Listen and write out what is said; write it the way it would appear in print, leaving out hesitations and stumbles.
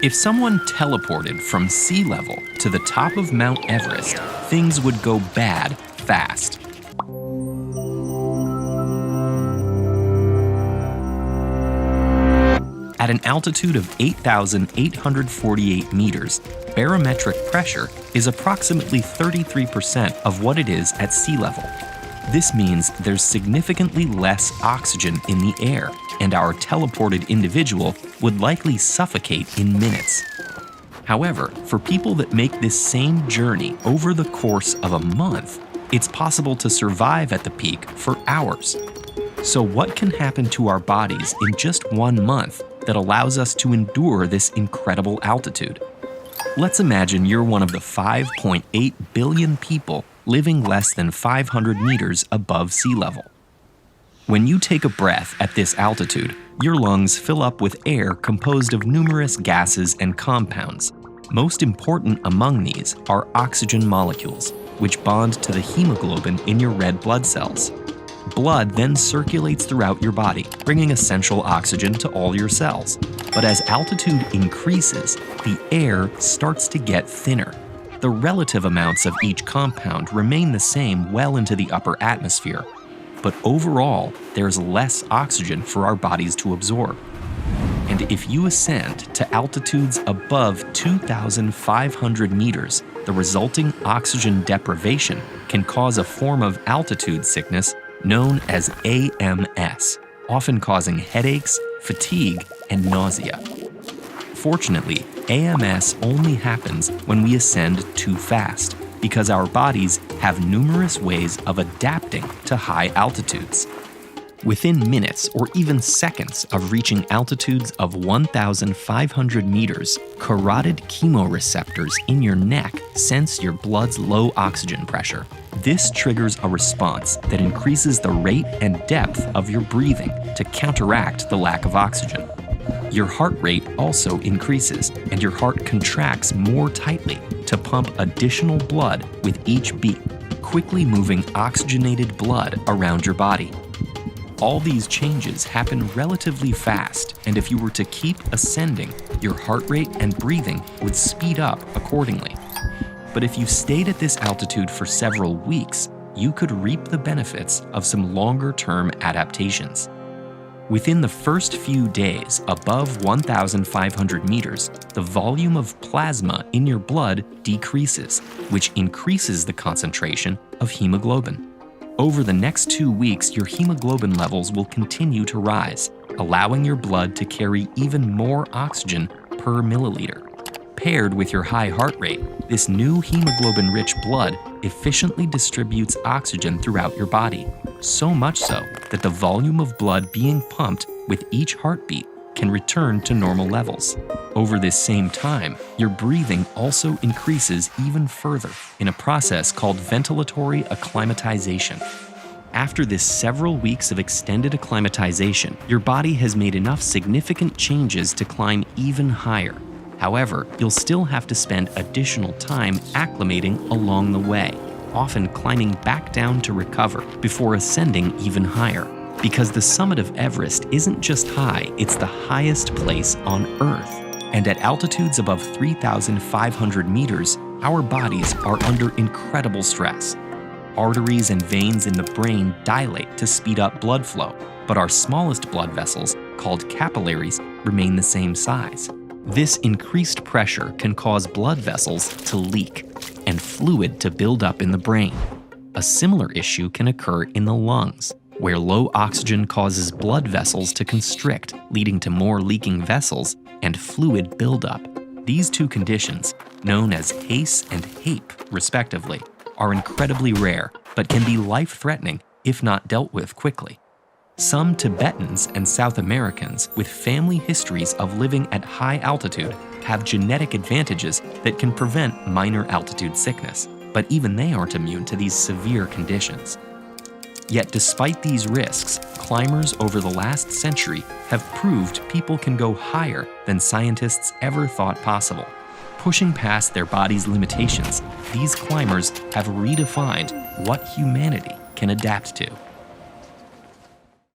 If someone teleported from sea level to the top of Mount Everest, things would go bad fast. At an altitude of 8,848 meters, barometric pressure is approximately 33% of what it is at sea level. This means there's significantly less oxygen in the air, and our teleported individual would likely suffocate in minutes. However, for people that make this same journey over the course of a month, it's possible to survive at the peak for hours. So what can happen to our bodies in just 1 month that allows us to endure this incredible altitude? Let's imagine you're one of the 5.8 billion people living less than 500 meters above sea level. When you take a breath at this altitude, your lungs fill up with air composed of numerous gases and compounds. Most important among these are oxygen molecules, which bond to the hemoglobin in your red blood cells. Blood then circulates throughout your body, bringing essential oxygen to all your cells. But as altitude increases, the air starts to get thinner. The relative amounts of each compound remain the same well into the upper atmosphere, but overall, there's less oxygen for our bodies to absorb. And if you ascend to altitudes above 2,500 meters, the resulting oxygen deprivation can cause a form of altitude sickness known as AMS, often causing headaches, fatigue, and nausea. Fortunately, AMS only happens when we ascend too fast, because our bodies have numerous ways of adapting to high altitudes. Within minutes or even seconds of reaching altitudes of 1,500 meters, carotid chemoreceptors in your neck sense your blood's low oxygen pressure. This triggers a response that increases the rate and depth of your breathing to counteract the lack of oxygen. Your heart rate also increases, and your heart contracts more tightly to pump additional blood with each beat, quickly moving oxygenated blood around your body. All these changes happen relatively fast, and if you were to keep ascending, your heart rate and breathing would speed up accordingly. But if you stayed at this altitude for several weeks, you could reap the benefits of some longer-term adaptations. Within the first few days above 1,500 meters, the volume of plasma in your blood decreases, which increases the concentration of hemoglobin. Over the next 2 weeks, your hemoglobin levels will continue to rise, allowing your blood to carry even more oxygen per milliliter. Paired with your high heart rate, this new hemoglobin-rich blood efficiently distributes oxygen throughout your body, so much so that the volume of blood being pumped with each heartbeat can return to normal levels. Over this same time, your breathing also increases even further in a process called ventilatory acclimatization. After this several weeks of extended acclimatization, your body has made enough significant changes to climb even higher. However, you'll still have to spend additional time acclimating along the way, often climbing back down to recover before ascending even higher. Because the summit of Everest isn't just high, it's the highest place on Earth. And at altitudes above 3,500 meters, our bodies are under incredible stress. Arteries and veins in the brain dilate to speed up blood flow, but our smallest blood vessels, called capillaries, remain the same size. This increased pressure can cause blood vessels to leak and fluid to build up in the brain. A similar issue can occur in the lungs, where low oxygen causes blood vessels to constrict, leading to more leaking vessels and fluid buildup. These two conditions, known as HACE and HAPE respectively, are incredibly rare, but can be life-threatening if not dealt with quickly. Some Tibetans and South Americans with family histories of living at high altitude have genetic advantages that can prevent minor altitude sickness, but even they aren't immune to these severe conditions. Yet despite these risks, climbers over the last century have proved people can go higher than scientists ever thought possible. Pushing past their body's limitations, these climbers have redefined what humanity can adapt to.